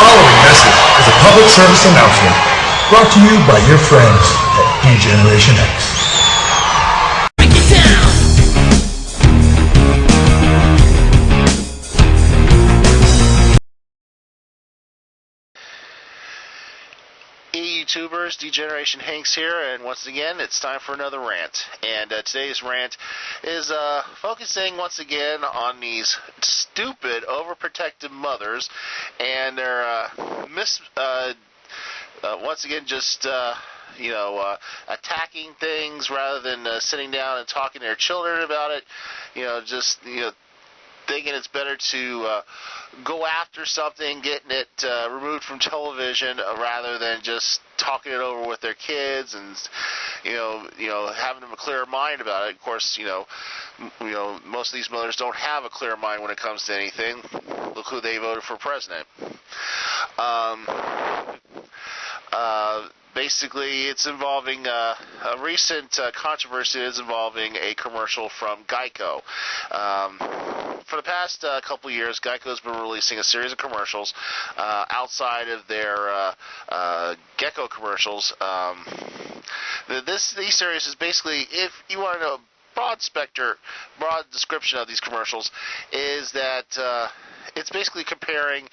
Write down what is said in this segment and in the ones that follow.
following message is a public service announcement brought to you by your friends at Degeneration X. Hey YouTubers, Degeneration HanX here, and once again, it's time for another rant. And today's rant is focusing once again on these stupid, overprotective mothers and their once again, just attacking things rather than sitting down and talking to their children about it. Thinking it's better to go after something, getting it removed from television, rather than just talking it over with their kids and having them a clear mind about it. Of course, most of these mothers don't have a clear mind when it comes to anything. Look who they voted for president. Basically, it's involving a recent controversy is involving a commercial from GEICO. For the past couple of years, GEICO has been releasing a series of commercials outside of their Gecko commercials. These series is basically, if you want to know broad description of these commercials, is that it's basically comparing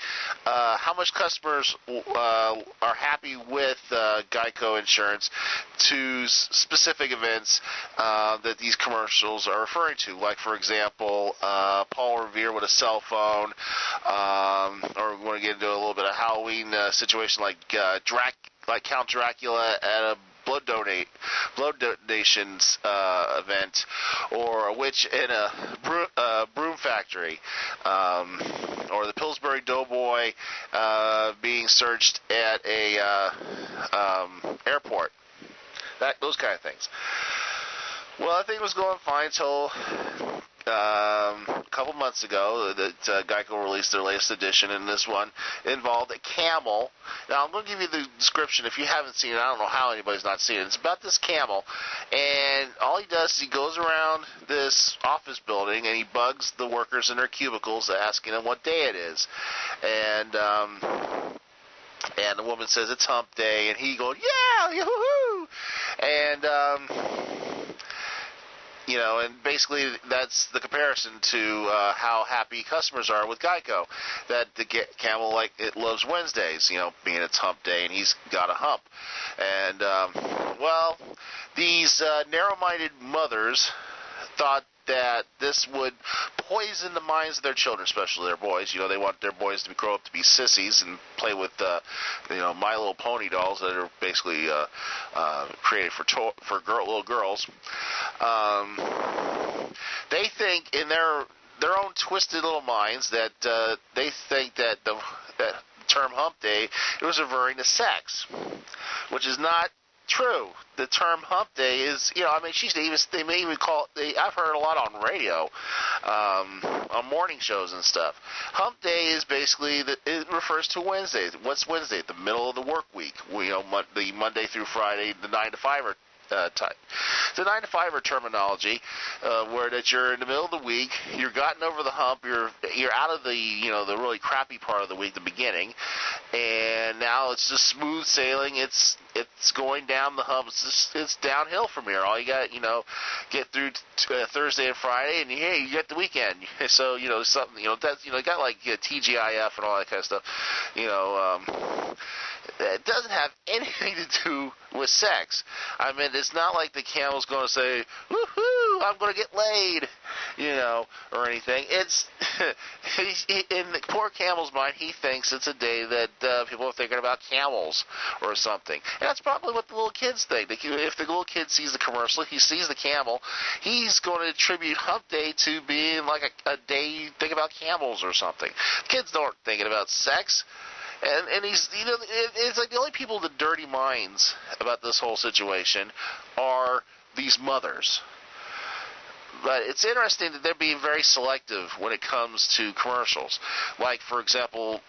how much customers are happy with GEICO insurance to specific events that these commercials are referring to. Like, for example, Paul Revere with a cell phone, or we want to get into a little bit of Halloween situation like Count Dracula at a blood donations event, or a witch in a broom factory, or the Pillsbury Doughboy being searched at a airport. Those kind of things. Well, I think it was going fine until a couple months ago that GEICO released their latest edition, and this one involved a camel. Now, I'm going to give you the description. If you haven't seen it, I don't know how anybody's not seen it. It's about this camel, and all he does is he goes around this office building, and he bugs the workers in their cubicles, asking them what day it is. And the woman says it's hump day, and he goes, yeah, yoo-hoo! And and basically that's the comparison to how happy customers are with GEICO. That the camel, it loves Wednesdays, being its hump day, and he's got a hump. And, these narrow-minded mothers thought that this would poison the minds of their children, especially their boys. They want their boys to grow up to be sissies and play with, My Little Pony dolls that are basically created for little girls. They think in their own twisted little minds that they think that the term hump day, it was referring to sex, which is not true. The term hump day is, they may even call it, I've heard a lot on radio, on morning shows and stuff. Hump day is basically, it refers to Wednesdays. What's Wednesday? The middle of the work week. The Monday through Friday, the 9 to 5 type. The 9 to 5 terminology, where that you're in the middle of the week, you're gotten over the hump, you're out of the the really crappy part of the week, the beginning, and now it's just smooth sailing. It's going down the hump. It's downhill from here. All you got, get through Thursday and Friday, and hey, you get the weekend. So something, that's got like TGIF and all that kind of stuff. It doesn't have anything to do with sex. It's not like the camel's going to say, woohoo, I'm going to get laid, or anything. It's, in the poor camel's mind, he thinks it's a day that people are thinking about camels or something. And that's probably what the little kids think. If the little kid sees the commercial, he sees the camel, he's going to attribute hump day to being like a day you think about camels or something. Kids aren't thinking about sex. And he's, it's like the only people with dirty minds about this whole situation are these mothers. But it's interesting that they're being very selective when it comes to commercials. Like, for example,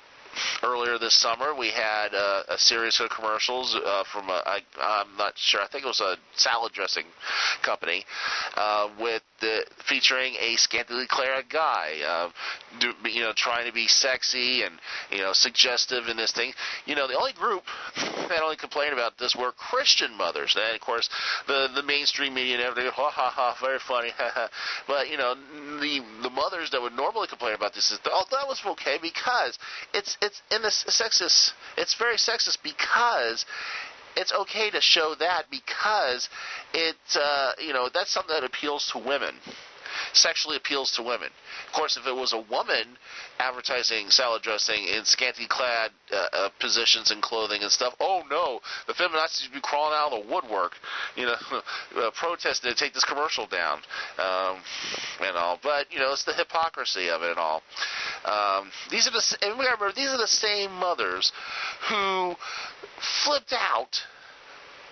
Earlier this summer, we had a series of commercials from I'm not sure. I think it was a salad dressing company featuring a scantily clad guy, trying to be sexy and suggestive in this thing. The only group that only complained about this were Christian mothers. And of course, the mainstream media and everything, ha ha ha, very funny, ha ha. But the mothers that would normally complain about this is, oh, that was okay because it's very sexist because it's okay to show that because that's something that appeals to women. Sexually appeals to women. Of course, if it was a woman advertising salad dressing in scantily clad positions and clothing and stuff, oh no, the feminists would be crawling out of the woodwork, protesting to take this commercial down, and all. But it's the hypocrisy of it and all. These are the same mothers who flipped out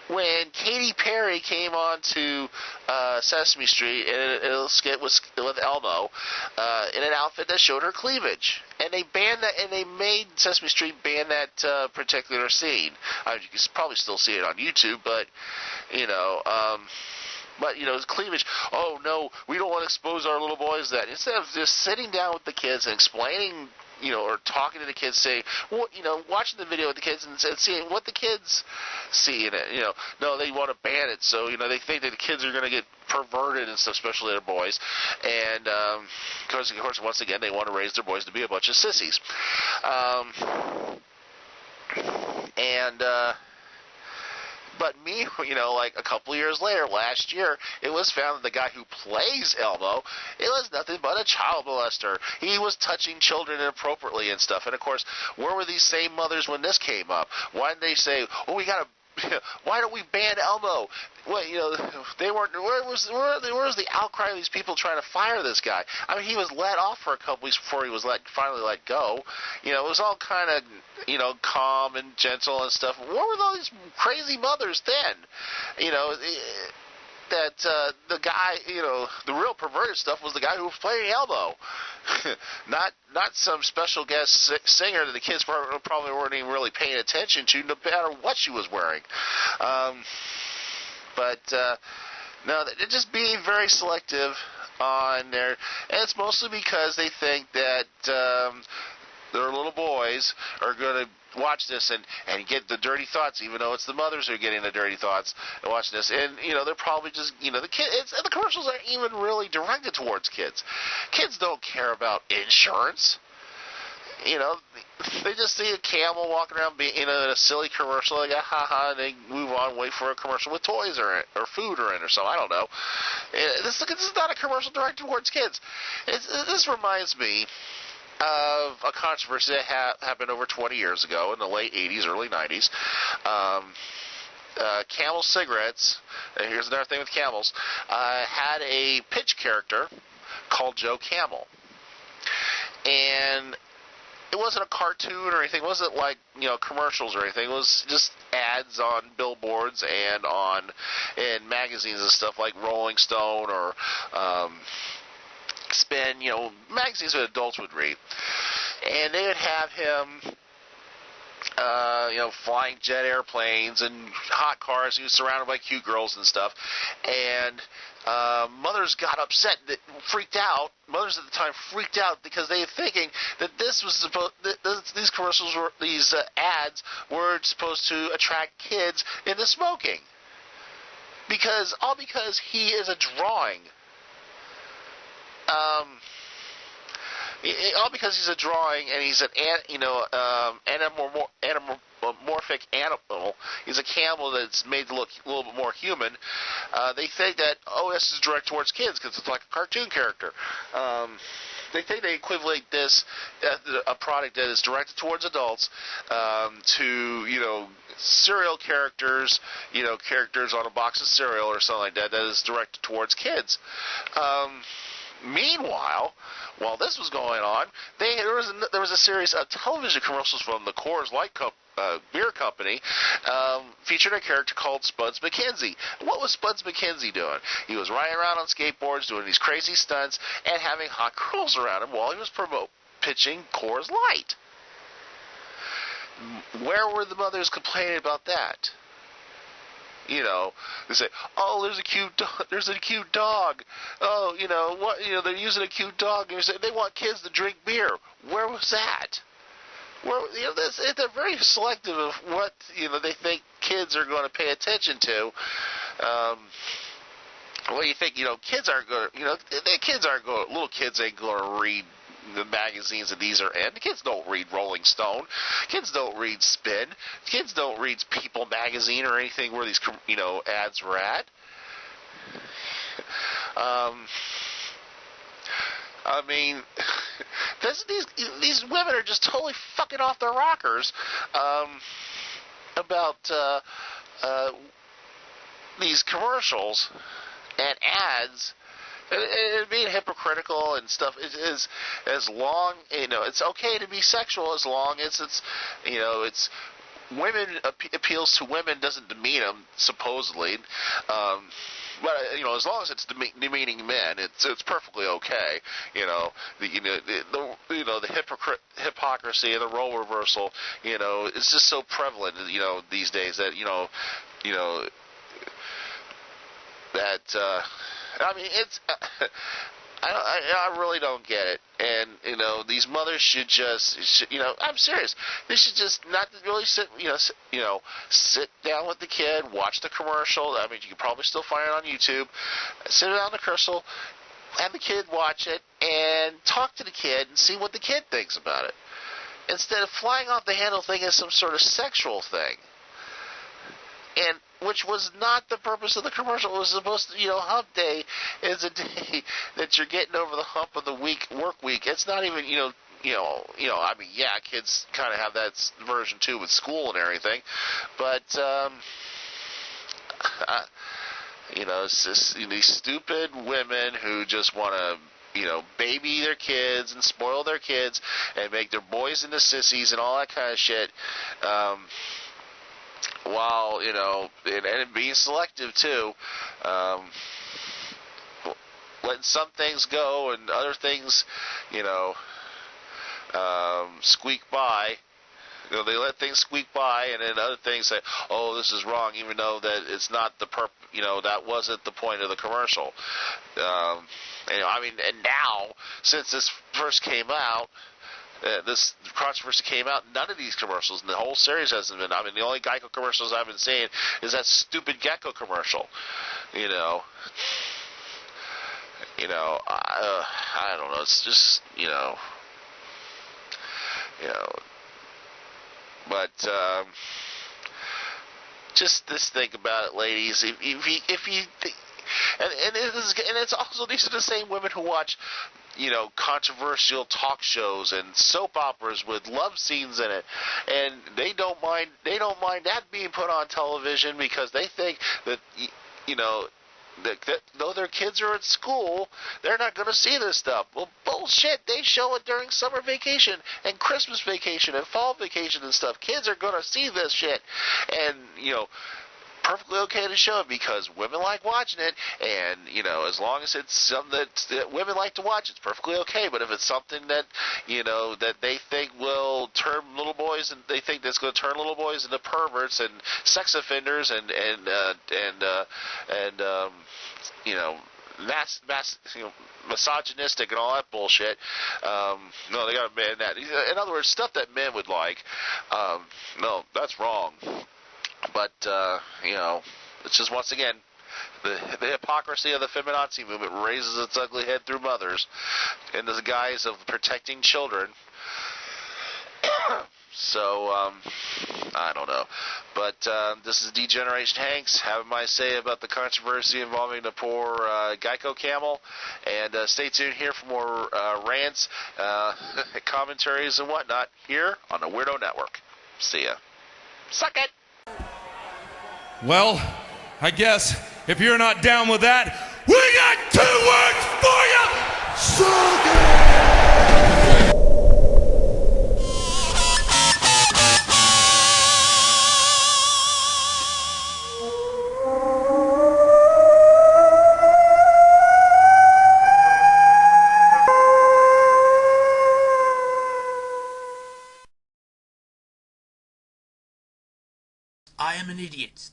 when Katy Perry came on to Sesame Street in a skit with Elmo in an outfit that showed her cleavage, and they banned that, and they made Sesame Street ban that particular scene. You can probably still see it on YouTube, but it's cleavage. Oh no, we don't want to expose our little boys to that. Instead of just sitting down with the kids and explaining, or talking to the kids, saying, watching the video with the kids and seeing what the kids see in it. No, they want to ban it, so they think that the kids are going to get perverted and stuff, especially their boys. And because of course, once again, they want to raise their boys to be a bunch of sissies. But like a couple of years later, last year, it was found that the guy who plays Elmo, it was nothing but a child molester. He was touching children inappropriately and stuff. And of course, where were these same mothers when this came up? Why didn't they say, "Oh, we got to"? Why don't we ban Elmo? Well, they weren't. Where was the outcry of these people trying to fire this guy? I mean, he was let off for a couple weeks before he was finally let go. It was all kind of calm and gentle and stuff. Where were all these crazy mothers then? That the guy, the real perverted stuff was the guy who was playing Elmo, not some special guest singer that the kids probably weren't even really paying attention to, no matter what she was wearing. No, they're just being very selective on there, and it's mostly because they think that their little boys are going to watch this and get the dirty thoughts, even though it's the mothers who are getting the dirty thoughts and watching this. And they're probably just the commercials aren't even really directed towards kids. Kids don't care about insurance. They just see a camel walking around in a silly commercial, like ha, and they move on, wait for a commercial with toys or food or something. I don't know. This is not a commercial directed towards kids. This reminds me of a controversy that happened over 20 years ago in the late 80s, early 90s. Camel cigarettes, and here's another thing with Camels, had a pitch character called Joe Camel. And it wasn't a cartoon or anything. It wasn't like, commercials or anything. It was just ads on billboards and in magazines and stuff like Rolling Stone or Spin, magazines that adults would read. And they would have him, flying jet airplanes and hot cars. He was surrounded by cute girls and stuff. And mothers got upset, freaked out. Mothers at the time freaked out because they were thinking that these commercials these ads were supposed to attract kids into smoking. Because he is a drawing. All because he's a drawing and he's an anamorphic animal. He's a camel that's made to look a little bit more human. They think that, this is direct towards kids because it's like a cartoon character. They think they equivalent this, a product that is directed towards adults, to, cereal characters, characters on a box of cereal or something like that is directed towards kids. Meanwhile, while this was going on, there was a series of television commercials from the Coors Light beer company featuring a character called Spuds McKenzie. What was Spuds McKenzie doing? He was riding around on skateboards, doing these crazy stunts, and having hot girls around him while he was pitching Coors Light. Where were the mothers complaining about that? You know, they say, "Oh, there's a cute dog. There's a cute dog. Oh, you know what? You know, they're using a cute dog." And you say they want kids to drink beer. Where was that? Where, you know, they're very selective of what, you know, they think kids are going to pay attention to. Well, you think, you know, kids aren't going to, you know, little kids ain't going to read the magazines that these are in. The kids don't read Rolling Stone. Kids don't read Spin. Kids don't read People magazine or anything where these, you know, ads were at. I mean, these women are just totally fucking off their rockers about these commercials and ads. And being hypocritical and stuff is as long, you know, it's okay to be sexual as long as it's, you know, it's women appeals to women, doesn't demean them supposedly. But you know, as long as it's demeaning men, it's perfectly okay. You know, the hypocrisy and the role reversal. You know, it's just so prevalent. You know, these days that you know that. I mean, it's. I really don't get it, and you know, these mothers should you know, I'm serious. They should just not really sit down with the kid, watch the commercial. I mean, you can probably still find it on YouTube. Sit down the commercial, have the kid watch it, and talk to the kid and see what the kid thinks about it, instead of flying off the handle thinking it's some sort of sexual thing. And which was not the purpose of the commercial. It was supposed to, you know, Hump Day is a day that you're getting over the hump of the work week. It's not even, I mean, yeah, kids kind of have that version too with school and everything, but you know, it's just these stupid women who just want to, you know, baby their kids and spoil their kids and make their boys into sissies and all that kind of shit. While, you know, and being selective too, letting some things go and other things, you know, squeak by. You know, they let things squeak by, and then other things say, "Oh, this is wrong," even though that it's not you know, that wasn't the point of the commercial. You know, I mean, and now since this first came out. This controversy came out. None of these commercials, and the whole series hasn't been. I mean, the only GEICO commercials I've been seeing is that stupid gecko commercial. You know, I don't know. It's just, you know, but just this thing about it, ladies. If you and it's also these are the same women who watch, you know, controversial talk shows and soap operas with love scenes in it, and they don't mind that being put on television because they think that, you know, that though their kids are at school, they're not going to see this stuff. Well, bullshit. They show it during summer vacation and Christmas vacation and fall vacation and stuff. Kids are going to see this shit, and you know, perfectly okay to show it because women like watching it, and you know, as long as it's something that women like to watch, it's perfectly okay. But if it's something that, you know, that they think will turn little boys, and they think that's going to turn little boys into perverts and sex offenders and you know, misogynistic and all that bullshit. No, they got to ban that. In other words, stuff that men would like. No, that's wrong. But, you know, it's just, once again, the hypocrisy of the feminazi movement raises its ugly head through mothers in the guise of protecting children. So, I don't know. But this is Degeneration HanX having my say about the controversy involving the poor GEICO Camel. And stay tuned here for more rants, commentaries, and whatnot here on the Weirdo Network. See ya. Suck it! Well, I guess if you're not down with that, we got 2 words for you! Suck it! idiots.